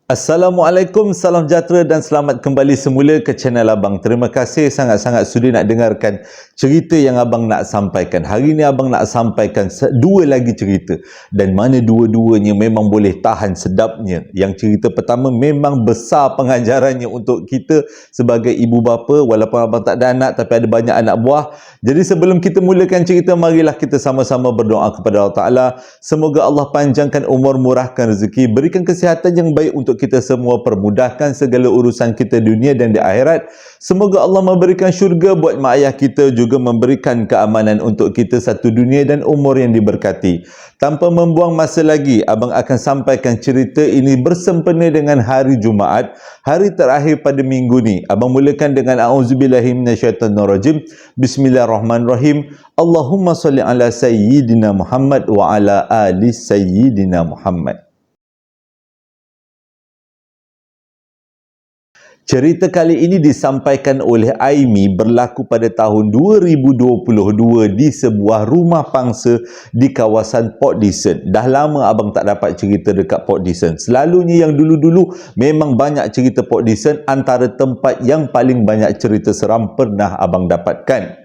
Assalamualaikum, salam sejahtera dan selamat kembali semula ke channel Abang. Terima kasih sangat-sangat sudi nak dengarkan cerita yang Abang nak sampaikan. Hari ini Abang nak sampaikan dua lagi cerita. Dan mana dua-duanya memang boleh tahan sedapnya. Yang cerita pertama memang besar pengajarannya untuk kita sebagai ibu bapa. Walaupun Abang tak ada anak tapi ada banyak anak buah. Jadi sebelum kita mulakan cerita, marilah kita sama-sama berdoa kepada Allah Ta'ala. Semoga Allah panjangkan umur, murahkan rezeki, berikan kesihatan yang baik untuk kita semua, permudahkan segala urusan kita dunia dan di akhirat. Semoga Allah memberikan syurga buat mak ayah kita, juga memberikan keamanan untuk kita satu dunia dan umur yang diberkati. Tanpa membuang masa lagi, Abang akan sampaikan cerita ini bersempena dengan hari Jumaat, hari terakhir pada minggu ni. Abang mulakan dengan A'udzubillahi minasyaitanirrajim. Bismillahirrahmanirrahim. Allahumma salli ala Sayyidina Muhammad wa ala ali Sayyidina Muhammad. Cerita kali ini disampaikan oleh Aimi, berlaku pada tahun 2022 di sebuah rumah pangsa di kawasan Port Dickson. Dah lama Abang tak dapat cerita dekat Port Dickson. Selalunya yang dulu-dulu memang banyak cerita Port Dickson, antara tempat yang paling banyak cerita seram pernah Abang dapatkan.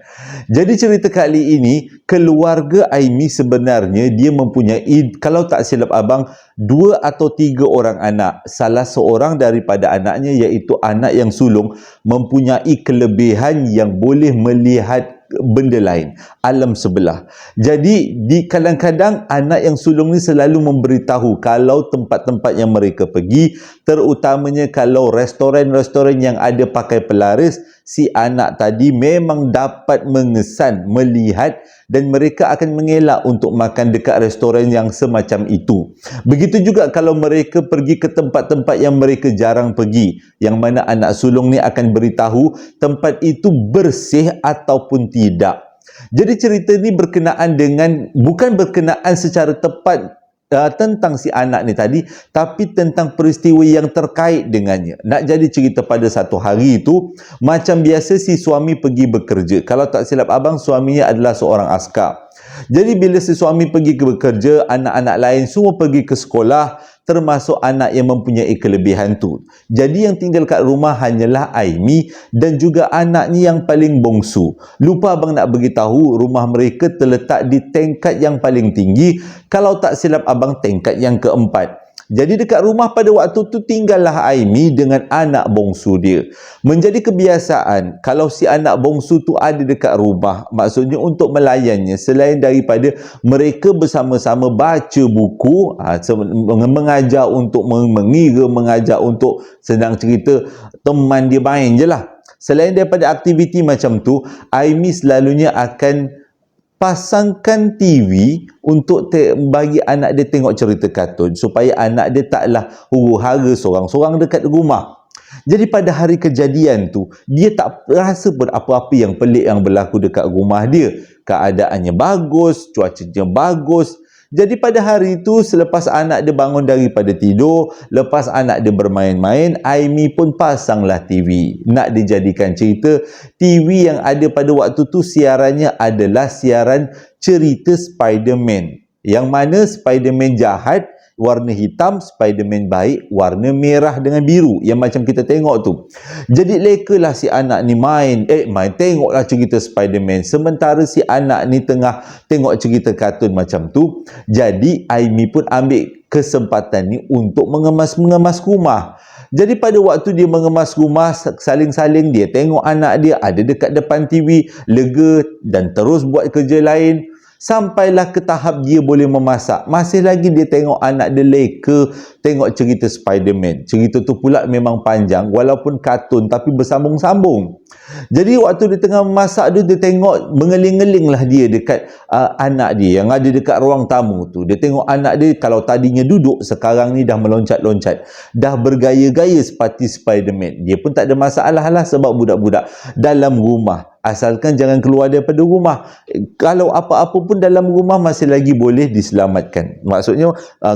Jadi cerita kali ini, keluarga Aimi sebenarnya dia mempunyai, kalau tak silap Abang, 2 atau 3 orang anak. Salah seorang daripada anaknya, iaitu anak yang sulung, mempunyai kelebihan yang boleh melihat benda lain, alam sebelah. Jadi kadang-kadang anak yang sulung ni selalu memberitahu kalau tempat-tempat yang mereka pergi, terutamanya kalau restoran-restoran yang ada pakai pelaris, si anak tadi memang dapat mengesan, melihat, dan mereka akan mengelak untuk makan dekat restoran yang semacam itu. Begitu juga kalau mereka pergi ke tempat-tempat yang mereka jarang pergi, yang mana anak sulung ni akan beritahu tempat itu bersih ataupun tidak. Jadi cerita ni berkenaan dengan, bukan berkenaan secara tepat tentang si anak ni tadi, tapi tentang peristiwa yang terkait dengannya. Nak jadi cerita pada satu hari itu, macam biasa si suami pergi bekerja. Kalau tak silap Abang, suaminya adalah seorang askar. Jadi bila si suami pergi ke bekerja, anak-anak lain semua pergi ke sekolah, termasuk anak yang mempunyai kelebihan tu. Jadi yang tinggal kat rumah hanyalah Aimi dan juga anaknya yang paling bongsu. Lupa Abang nak beritahu, rumah mereka terletak di tingkat yang paling tinggi. Kalau tak silap Abang, tingkat yang keempat. Jadi dekat rumah pada waktu tu tinggallah Aimi dengan anak bongsu dia. Menjadi kebiasaan, kalau si anak bongsu tu ada dekat rumah, maksudnya untuk melayannya, selain daripada mereka bersama-sama baca buku, mengajar untuk mengira, mengajar untuk, senang cerita, teman dia main je lah. Selain daripada aktiviti macam tu, Aimi selalunya akan pasangkan TV untuk bagi anak dia tengok cerita kartun, supaya anak dia taklah huru-hara sorang-sorang dekat rumah. Jadi pada hari kejadian tu, dia tak rasa pun apa-apa yang pelik yang berlaku dekat rumah dia. Keadaannya bagus, cuacanya bagus. Jadi pada hari itu, selepas anak dia bangun daripada tidur, lepas anak dia bermain-main, Aimi pun pasanglah TV. Nak dijadikan cerita, TV yang ada pada waktu tu siarannya adalah siaran cerita Spiderman. Yang mana Spiderman jahat warna hitam, Spiderman baik warna merah dengan biru, yang macam kita tengok tu. Jadi lekalah si anak ni main tengoklah cerita Spiderman, sementara si anak ni tengah tengok cerita kartun macam tu. Jadi Aimi pun ambil kesempatan ni untuk mengemas rumah. Jadi pada waktu dia mengemas rumah, saling-saling dia tengok anak dia ada dekat depan TV, lega dan terus buat kerja lain. Sampailah ke tahap dia boleh memasak. Masih lagi dia tengok anak dia leka tengok cerita Spiderman. Cerita tu pula memang panjang, walaupun kartun tapi bersambung-sambung. Jadi waktu dia tengah memasak dia tengok, mengeling-ngeling lah dia dekat anak dia yang ada dekat ruang tamu tu. Dia tengok anak dia, kalau tadinya duduk, sekarang ni dah meloncat-loncat, dah bergaya-gaya seperti Spiderman. Dia pun tak ada masalah lah, sebab budak-budak dalam rumah, asalkan jangan keluar daripada rumah. Kalau apa-apa pun dalam rumah masih lagi boleh diselamatkan. Maksudnya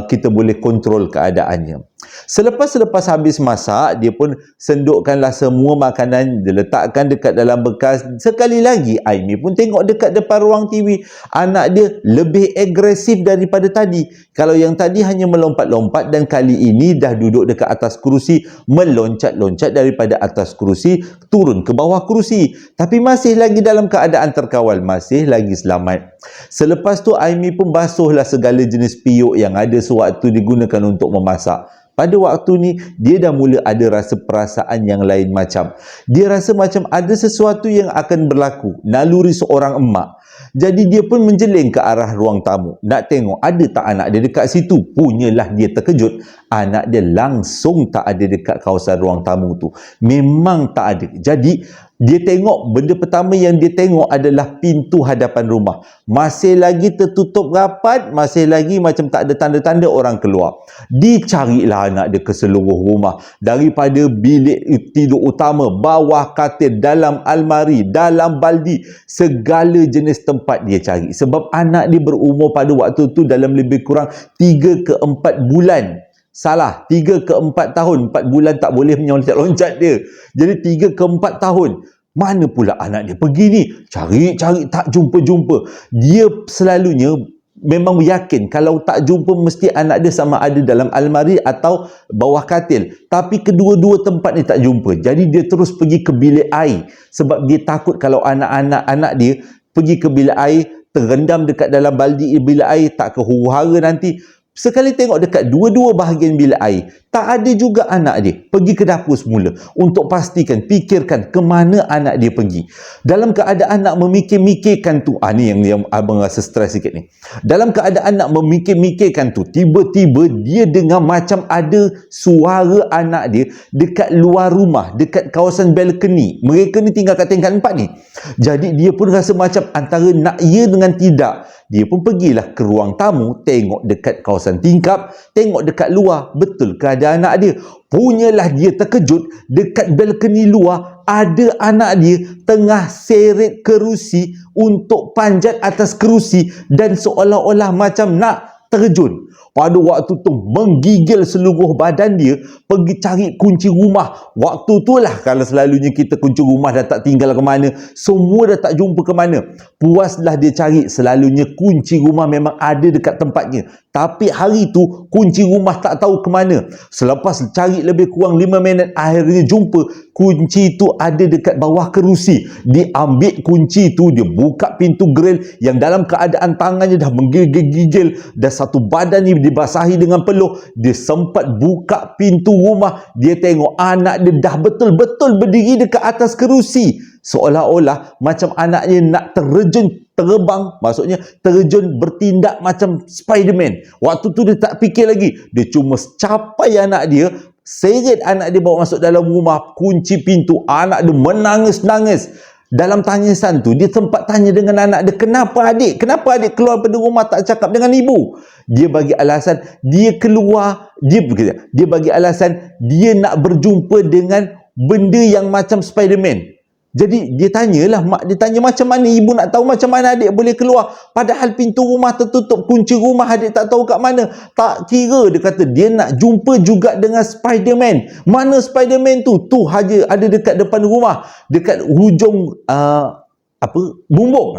kita boleh kontrol keadaannya. Selepas habis masak, dia pun sendukkanlah semua makanan, dia letakkan dekat dalam bekas. Sekali lagi, Aimi pun tengok dekat depan ruang TV. Anak dia lebih agresif daripada tadi. Kalau yang tadi hanya melompat-lompat, dan kali ini dah duduk dekat atas kerusi, meloncat-loncat daripada atas kerusi, turun ke bawah kerusi. Tapi masih lagi dalam keadaan terkawal, masih lagi selamat. Selepas tu, Aimi pun basuhlah segala jenis piuk yang ada sewaktu digunakan untuk memasak. Pada waktu ni, dia dah mula ada rasa perasaan yang lain macam. Dia rasa macam ada sesuatu yang akan berlaku. Naluri seorang emak. Jadi dia pun menjeling ke arah ruang tamu. Nak tengok ada tak anak dia dekat situ. Punyalah dia terkejut. Anak dia langsung tak ada dekat kawasan ruang tamu tu. Memang tak ada. Jadi dia tengok, benda pertama yang dia tengok adalah pintu hadapan rumah. Masih lagi tertutup rapat, masih lagi macam tak ada tanda-tanda orang keluar. Dicarilah anak dia ke seluruh rumah. Daripada bilik tidur utama, bawah katil, dalam almari, dalam baldi, segala jenis tempat dia cari. Sebab anak dia berumur pada waktu tu dalam lebih kurang 3 ke 4 bulan. Salah, 3 ke 4 tahun. 4 bulan tak boleh meloncat-loncat dia. Jadi 3 ke 4 tahun. Mana pula anak dia pergi ni? Cari-cari tak jumpa-jumpa. Dia selalunya memang yakin kalau tak jumpa mesti anak dia sama ada dalam almari atau bawah katil. Tapi kedua-dua tempat ni tak jumpa. Jadi dia terus pergi ke bilik air. Sebab dia takut kalau anak dia pergi ke bilik air, terendam dekat dalam baldi bilik air, tak ke huru-hara nanti. Sekali tengok dekat dua-dua bahagian bilik air, tak ada juga anak dia. Pergi ke dapur semula untuk pastikan, fikirkan ke mana anak dia pergi. Dalam keadaan nak memikir-mikirkan tu, ni yang abang rasa stres sikit ni. Dalam keadaan nak memikir-mikirkan tu, tiba-tiba dia dengar macam ada suara anak dia dekat luar rumah, dekat kawasan balkoni. Mereka ni tinggal kat tingkat 4 ni. Jadi dia pun rasa macam antara nak ya dengan tidak. Dia pun pergilah ke ruang tamu, tengok dekat kawasan tingkap, tengok dekat luar, betul ke ada anak dia. Punyalah dia terkejut, dekat balkoni luar ada anak dia tengah seret kerusi untuk panjat atas kerusi dan seolah-olah macam nak terjun. Pada waktu tu menggigil seluruh badan dia, pergi cari kunci rumah. Waktu tu lah kalau selalunya kita kunci rumah dah tak tinggal ke mana, semua dah tak jumpa ke mana. Puaslah dia cari, selalunya kunci rumah memang ada dekat tempatnya. Tapi hari tu kunci rumah tak tahu ke mana. Selepas cari lebih kurang 5 minit, akhirnya jumpa kunci tu ada dekat bawah kerusi. Dia ambil kunci tu, dia buka pintu grill yang dalam keadaan tangannya dah menggigil-gigil, dah satu badan ni dibasahi dengan peluh. Dia sempat buka pintu rumah, dia tengok anak dia dah betul-betul berdiri dekat atas kerusi. Seolah-olah macam anaknya nak terbang, maksudnya terjun bertindak macam Spiderman. Waktu tu dia tak fikir lagi. Dia cuma capai anak dia, seret anak dia bawa masuk dalam rumah, kunci pintu. Anak dia menangis-nangis. Dalam tangisan tu, dia sempat tanya dengan anak dia, kenapa adik keluar pada rumah tak cakap dengan ibu? Dia bagi alasan, dia keluar, dia bagi alasan, dia nak berjumpa dengan benda yang macam Spiderman. Jadi dia tanyalah, mak dia tanya macam mana ibu nak tahu macam mana adik boleh keluar, padahal pintu rumah tertutup, kunci rumah adik tak tahu kat mana. Tak kira, dia kata dia nak jumpa juga dengan Spiderman. Mana Spiderman tu? Tu haja ada dekat depan rumah, dekat hujung bumbung.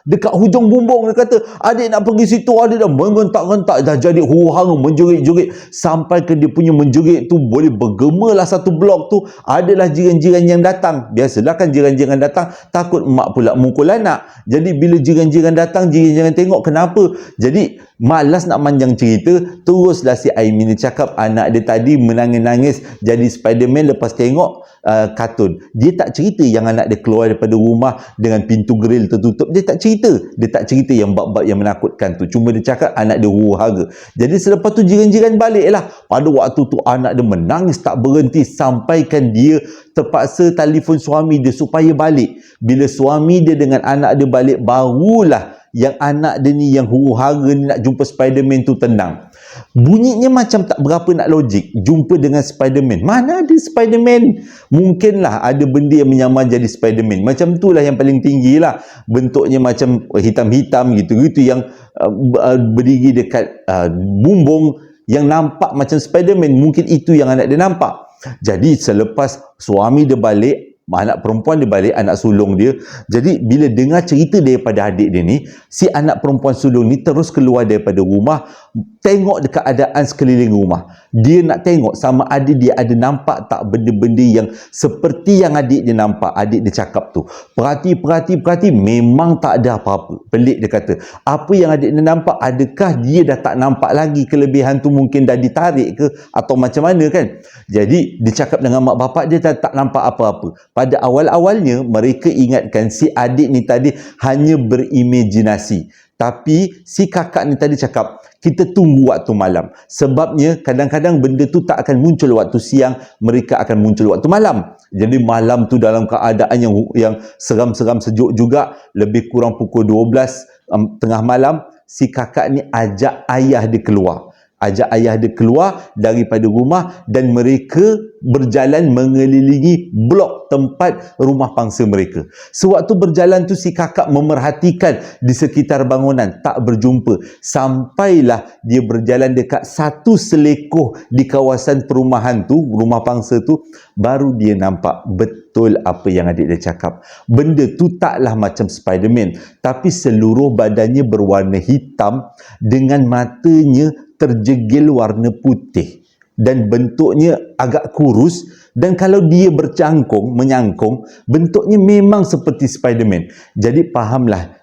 Dekat hujung bumbung. Dia kata adik nak pergi situ, adik dah mengentak-gentak, dah jadi huru-hara, menjerit-jerit, sampai ke dia punya menjerit tu boleh bergema lah satu blok tu. Adalah jiran-jiran yang datang. Biasalah kan jiran-jiran datang, takut mak pula mukul anak. Jadi bila jiran-jiran datang, jiran-jiran tengok kenapa. Jadi malas nak panjang cerita, teruslah si Aimi ni cakap anak dia tadi menangis-nangis jadi Spiderman lepas tengok kartun. Dia tak cerita yang anak dia keluar daripada rumah dengan pintu grill tertutup. Dia tak cerita yang bab-bab yang menakutkan tu. Cuma dia cakap anak dia huru-hara. Jadi selepas tu jiran-jiran baliklah. Pada waktu tu anak dia menangis tak berhenti, sampaikan dia terpaksa telefon suami dia supaya balik. Bila suami dia dengan anak dia balik, barulah yang anak dia ni yang huru-hara ni nak jumpa Spiderman tu tenang. Bunyinya macam tak berapa nak logik. Jumpa dengan Spiderman, mana ada Spiderman? Mungkinlah ada benda yang menyamar jadi Spiderman. Macam tu lah yang paling tinggi lah. Bentuknya macam hitam-hitam gitu yang berdiri dekat bumbung. yang nampak macam Spiderman, mungkin itu yang anak dia nampak. Jadi selepas suami dia balik, anak perempuan dia balik, anak sulung dia. Jadi bila dengar cerita daripada adik dia ni, si anak perempuan sulung ni terus keluar daripada rumah, tengok dekat keadaan sekeliling rumah. Dia nak tengok sama ada dia ada nampak tak benda-benda yang seperti yang adik dia nampak. Adik dia cakap tu, perhati, memang tak ada apa-apa. Pelik dia kata, apa yang adik dia nampak, adakah dia dah tak nampak lagi kelebihan tu, mungkin dah ditarik ke atau macam mana kan. Jadi dia cakap dengan mak bapak dia, tak nampak apa-apa. Pada awal-awalnya mereka ingatkan si adik ni tadi hanya berimajinasi. Tapi si kakak ni tadi cakap, kita tunggu waktu malam. Sebabnya kadang-kadang benda tu tak akan muncul waktu siang, mereka akan muncul waktu malam. Jadi malam tu dalam keadaan yang seram-seram sejuk juga, lebih kurang pukul 12 tengah malam, si kakak ni ajak ayah dia keluar. Ajak ayah dia keluar daripada rumah dan mereka berjalan mengelilingi blok tempat rumah pangsa mereka. Sewaktu berjalan tu si kakak memerhatikan di sekitar bangunan, tak berjumpa. Sampailah dia berjalan dekat satu selekoh di kawasan perumahan tu, rumah pangsa tu, baru dia nampak betul apa yang adik dia cakap. Benda tu taklah macam Spiderman, tapi seluruh badannya berwarna hitam dengan matanya terjegil warna putih dan bentuknya agak kurus, dan kalau dia menyangkung, bentuknya memang seperti Spiderman. Jadi fahamlah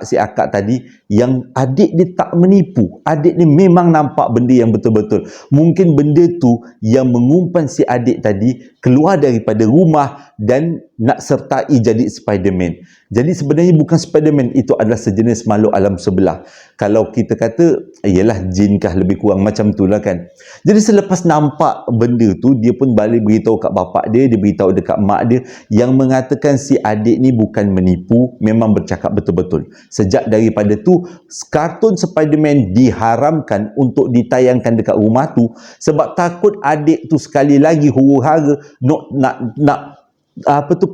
si akak tadi yang adik dia tak menipu. Adik dia memang nampak benda yang betul-betul. Mungkin benda tu yang mengumpan si adik tadi keluar daripada rumah dan nak sertai jadi Spiderman. Jadi sebenarnya bukan Spiderman, itu adalah sejenis makhluk alam sebelah. Kalau kita kata, ialah jin kah, lebih kurang macam tu lah kan. Jadi selepas nampak benda tu, dia pun balik beritahu kat bapak dia beritahu dekat mak dia, yang mengatakan si adik ni bukan menipu, memang bercakap betul-betul. Sejak daripada tu, kartun Spiderman diharamkan untuk ditayangkan dekat rumah tu, sebab takut adik tu sekali lagi huru-hara nak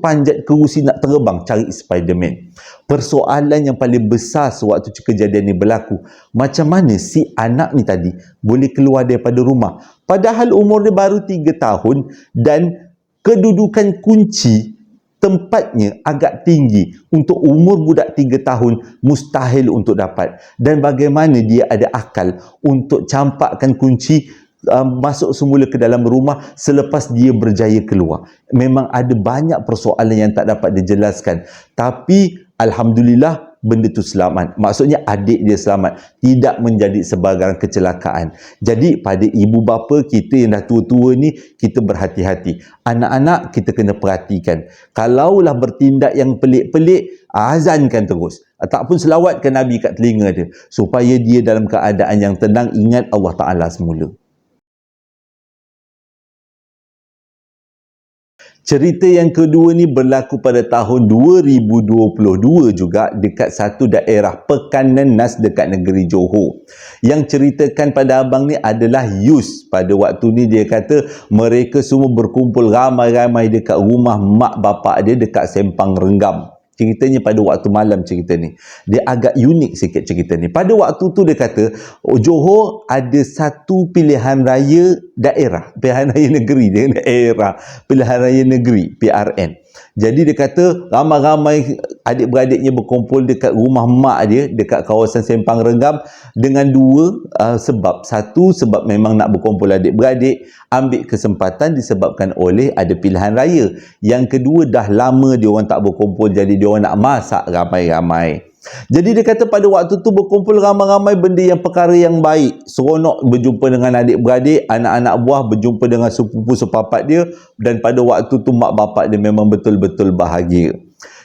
panjat kerusi nak terbang cari Spiderman. Persoalan yang paling besar sewaktu kejadian ni berlaku, macam mana si anak ni tadi boleh keluar daripada rumah padahal umur dia baru 3 tahun dan kedudukan kunci tempatnya agak tinggi. Untuk umur budak 3 tahun mustahil untuk dapat. Dan bagaimana dia ada akal untuk campakkan kunci masuk semula ke dalam rumah selepas dia berjaya keluar. Memang ada banyak persoalan yang tak dapat dijelaskan, tapi alhamdulillah benda tu selamat. Maksudnya adik dia selamat, tidak menjadi sebarang kecelakaan. Jadi pada ibu bapa kita yang dah tua-tua ni, kita berhati-hati. Anak-anak kita kena perhatikan. Kalaulah bertindak yang pelik-pelik, azankan terus. Ataupun selawatkan Nabi kat telinga dia, supaya dia dalam keadaan yang tenang, ingat Allah Ta'ala semula. Cerita yang kedua ni berlaku pada tahun 2022 juga dekat satu daerah Pekanan Nas dekat negeri Johor. Yang ceritakan pada abang ni adalah Yus. Pada waktu ni dia kata mereka semua berkumpul ramai-ramai dekat rumah mak bapak dia dekat Sempang Renggam. Ceritanya pada waktu malam cerita ni. Dia agak unik sikit cerita ni. Pada waktu tu dia kata, Johor ada satu pilihan raya daerah. Pilihan raya negeri. Dia daerah. Pilihan raya negeri. PRN. Jadi dia kata ramai-ramai adik-beradiknya berkumpul dekat rumah mak dia dekat kawasan Sempang Renggam dengan dua sebab. Satu, sebab memang nak berkumpul adik-beradik, ambil kesempatan disebabkan oleh ada pilihan raya. Yang kedua, dah lama dia orang tak berkumpul, jadi dia orang nak masak ramai-ramai. Jadi dia kata pada waktu tu berkumpul ramai-ramai benda yang perkara yang baik. Seronok berjumpa dengan adik-beradik, anak-anak buah berjumpa dengan sepupu sepapat dia, dan pada waktu tu mak bapak dia memang betul-betul bahagia.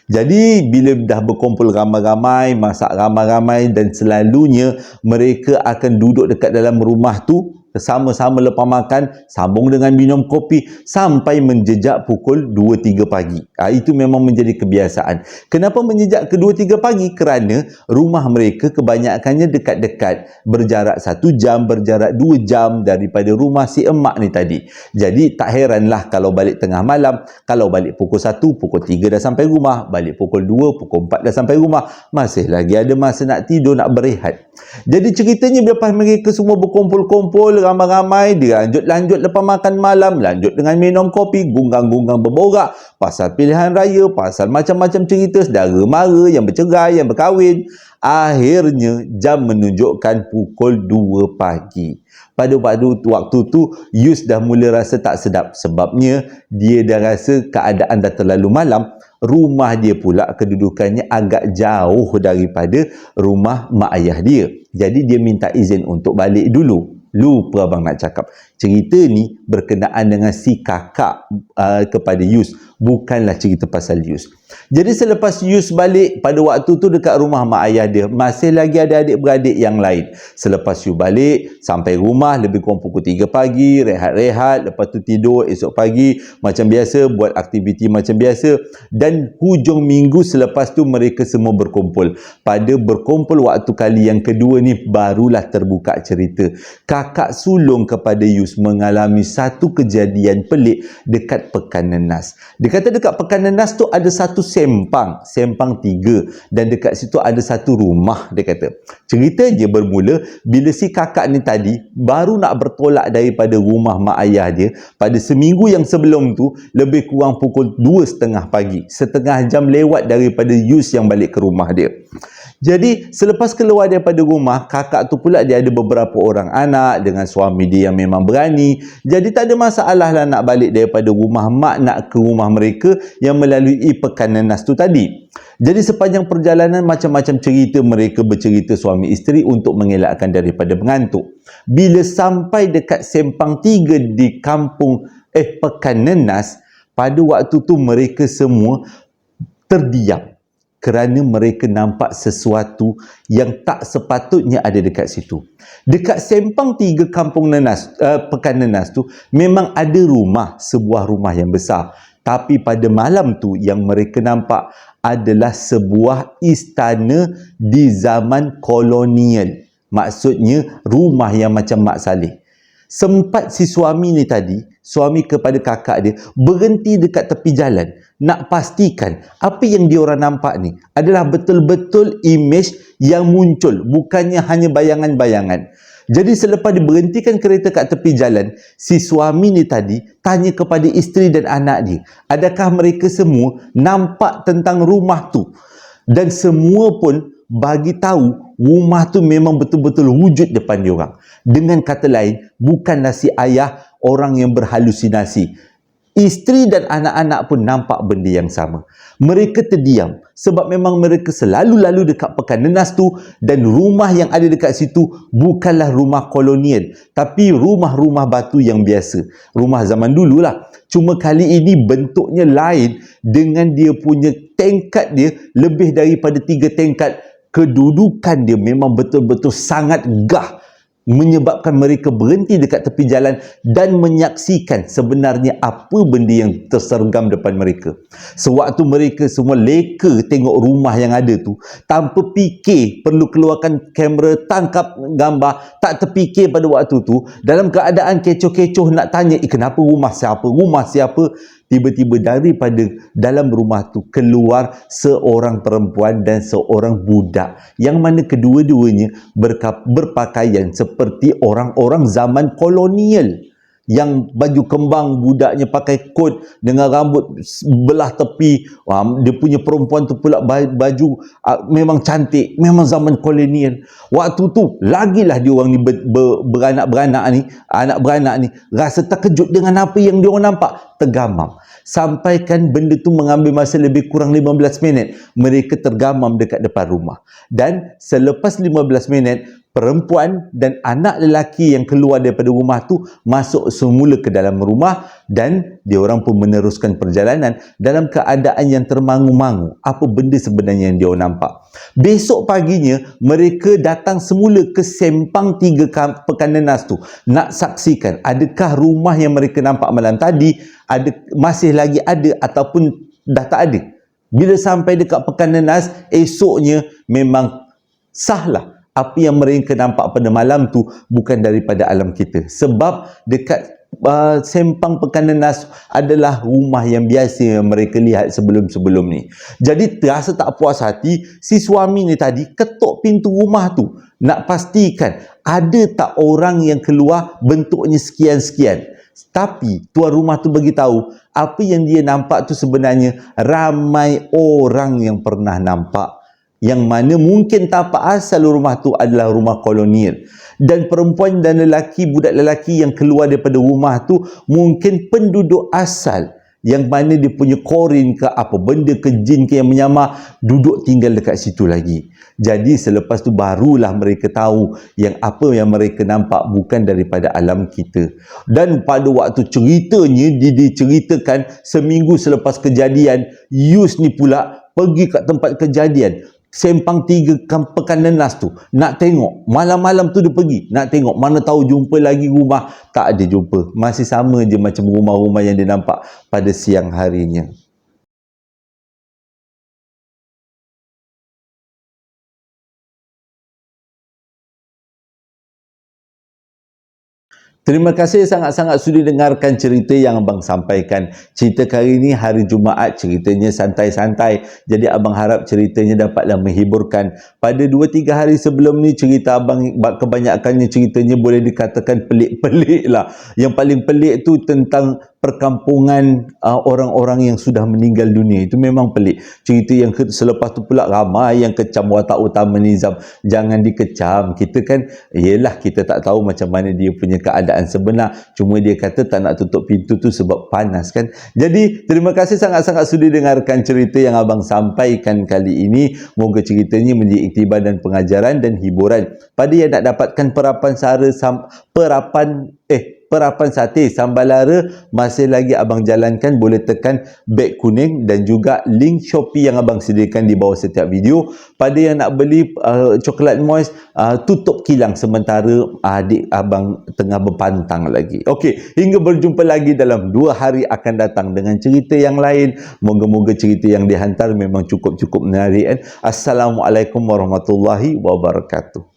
Jadi bila dah berkumpul ramai-ramai, masak ramai-ramai, dan selalunya mereka akan duduk dekat dalam rumah tu sama-sama lepas makan, sambung dengan minum kopi sampai menjejak pukul 2-3 pagi. Itu memang menjadi kebiasaan. Kenapa menjejak ke 2-3 pagi? Kerana rumah mereka kebanyakannya dekat-dekat, berjarak 1 jam, berjarak 2 jam daripada rumah si emak ni tadi. Jadi tak heranlah kalau balik tengah malam, kalau balik pukul 1, pukul 3 dah sampai rumah, balik pukul 2, pukul 4 dah sampai rumah, masih lagi ada masa nak tidur, nak berehat. Jadi ceritanya lepas mereka semua berkumpul-kumpul beramai-ramai, dilanjut-lanjut lepas makan malam, lanjut dengan minum kopi, gunggang-gunggang berborak pasal pilihan raya, pasal macam-macam cerita saudara mara yang bercerai, yang berkahwin. Akhirnya jam menunjukkan pukul 2 pagi. Pada waktu tu Yus dah mula rasa tak sedap, sebabnya dia dah rasa keadaan dah terlalu malam. Rumah dia pula kedudukannya agak jauh daripada rumah mak ayah dia. Jadi dia minta izin untuk balik dulu. Lupa abang nak cakap, cerita ni berkenaan dengan si kakak kepada Yus, bukanlah cerita pasal Yus. Jadi selepas Yus balik, pada waktu tu dekat rumah mak ayah dia masih lagi ada adik-beradik yang lain. Selepas Yus balik sampai rumah lebih kurang pukul 3 pagi, rehat-rehat, lepas tu tidur, esok pagi macam biasa buat aktiviti macam biasa. Dan hujung minggu selepas tu mereka semua berkumpul. Pada berkumpul waktu kali yang kedua ni barulah terbuka cerita. Kakak sulung kepada Yus mengalami satu kejadian pelik dekat Pekan Nenas. Dia kata dekat Pekan Nenas tu ada satu sempang 3, dan dekat situ ada satu rumah. Dia kata cerita je bermula bila si kakak ni tadi baru nak bertolak daripada rumah mak ayah dia pada seminggu yang sebelum tu, lebih kurang pukul 2:30 pagi, setengah jam lewat daripada Yus yang balik ke rumah dia. Jadi selepas keluar daripada rumah, kakak tu pula dia ada beberapa orang anak dengan suami dia yang memang berani. Jadi tak ada masalah lah nak balik daripada rumah mak nak ke rumah mereka yang melalui Pekan Nenas tu tadi. Jadi sepanjang perjalanan macam-macam cerita mereka bercerita suami isteri untuk mengelakkan daripada mengantuk. Bila sampai dekat Sempang 3 di kampung Pekan Nenas, pada waktu tu mereka semua terdiam kerana mereka nampak sesuatu yang tak sepatutnya ada dekat situ. Dekat Sempang 3 kampung Nenas, Pekan Nenas tu memang ada rumah, sebuah rumah yang besar. Tapi pada malam tu yang mereka nampak adalah sebuah istana di zaman kolonial. Maksudnya rumah yang macam Mak Saleh. Sempat si suami ni tadi, suami kepada kakak dia, berhenti dekat tepi jalan nak pastikan apa yang diorang nampak ni adalah betul-betul imej yang muncul, bukannya hanya bayangan-bayangan. Jadi selepas diberhentikan kereta kat tepi jalan, si suami ni tadi tanya kepada isteri dan anak dia, adakah mereka semua nampak tentang rumah tu? Dan semua pun bagi tahu rumah tu memang betul-betul wujud depan diorang. Dengan kata lain, bukanlah si ayah orang yang berhalusinasi. Isteri dan anak-anak pun nampak benda yang sama. Mereka terdiam sebab memang mereka selalu lalu dekat Pekan Nenas tu, dan rumah yang ada dekat situ bukanlah rumah kolonial, tapi rumah-rumah batu yang biasa. Rumah zaman dululah. Cuma kali ini bentuknya lain, dengan dia punya tingkat dia lebih daripada 3 tingkat. Kedudukan dia memang betul-betul sangat gah, menyebabkan mereka berhenti dekat tepi jalan dan menyaksikan sebenarnya apa benda yang tersergam depan mereka. Sewaktu mereka semua leka tengok rumah yang ada tu, tanpa fikir perlu keluarkan kamera tangkap gambar, tak terfikir pada waktu tu, dalam keadaan kecoh-kecoh nak tanya, kenapa rumah siapa, tiba-tiba daripada dalam rumah tu keluar seorang perempuan dan seorang budak, yang mana kedua-duanya berpakaian seperti orang-orang zaman kolonial. Yang baju kembang, budaknya pakai kot dengan rambut belah tepi. Dia punya perempuan tu pula baju memang cantik, memang zaman kolonial. Waktu tu lagilah diorang ni beranak-beranak ni, anak-beranak ni rasa terkejut dengan apa yang diorang nampak, tergamam. Sampaikan benda tu mengambil masa lebih kurang 15 minit. Mereka tergamam dekat depan rumah. Dan selepas 15 minit, perempuan dan anak lelaki yang keluar daripada rumah tu masuk semula ke dalam rumah, dan diorang pun meneruskan perjalanan dalam keadaan yang termangu-mangu. Apa benda sebenarnya yang diorang nampak? Besok paginya mereka datang semula ke Sempang 3 Pekan Nenas tu nak saksikan adakah rumah yang mereka nampak malam tadi masih lagi ada ataupun dah tak ada. Bila sampai dekat Pekan Nenas, esoknya memang sahlah apa yang mereka nampak pada malam tu bukan daripada alam kita. Sebab dekat Sempang Pekanenas adalah rumah yang biasa yang mereka lihat sebelum-sebelum ni. Jadi terasa tak puas hati, si suami ni tadi ketuk pintu rumah tu nak pastikan ada tak orang yang keluar bentuknya sekian-sekian. Tapi tuan rumah tu bagi tahu apa yang dia nampak tu sebenarnya ramai orang yang pernah nampak, yang mana mungkin tapak asal rumah tu adalah rumah kolonial, dan perempuan dan lelaki, budak lelaki yang keluar daripada rumah tu mungkin penduduk asal, yang mana dia punya korin ke apa benda ke jin ke yang menyamar duduk tinggal dekat situ lagi. Jadi selepas tu barulah mereka tahu yang apa yang mereka nampak bukan daripada alam kita. Dan pada waktu ceritanya diceritakan seminggu selepas kejadian, Yus ni pula pergi kat tempat kejadian, Sempang 3 Pekanenas tu, nak tengok. Malam-malam tu dia pergi nak tengok, mana tahu jumpa lagi rumah. Tak ada jumpa, masih sama je macam rumah-rumah yang dia nampak pada siang harinya. Terima kasih sangat-sangat sudi dengarkan cerita yang abang sampaikan. Cerita kali ini hari Jumaat, ceritanya santai-santai. Jadi abang harap ceritanya dapatlah menghiburkan. Pada 2-3 hari sebelum ni cerita abang kebanyakannya ceritanya boleh dikatakan pelik-pelik lah. Yang paling pelik tu tentang perkampungan orang-orang yang sudah meninggal dunia. Itu memang pelik. Cerita yang selepas tu pula ramai yang kecam watak utama Nizam. Jangan dikecam. Kita kan, yelah kita tak tahu macam mana dia punya keadaan sebenar. Cuma dia kata tak nak tutup pintu tu sebab panas kan. Jadi terima kasih sangat-sangat sudi dengarkan cerita yang abang sampaikan kali ini. Moga ceritanya menjadi iktibar dan pengajaran dan hiburan. Pada yang nak dapatkan perapan perapan sate sambal lara masih lagi abang jalankan, boleh tekan beg kuning dan juga link Shopee yang abang sediakan di bawah setiap video. Pada yang nak beli coklat moist, tutup kilang sementara adik abang tengah berpantang lagi. Okey, hingga berjumpa lagi dalam 2 hari akan datang dengan cerita yang lain. Moga-moga cerita yang dihantar memang cukup-cukup menarik kan. Assalamualaikum warahmatullahi wabarakatuh.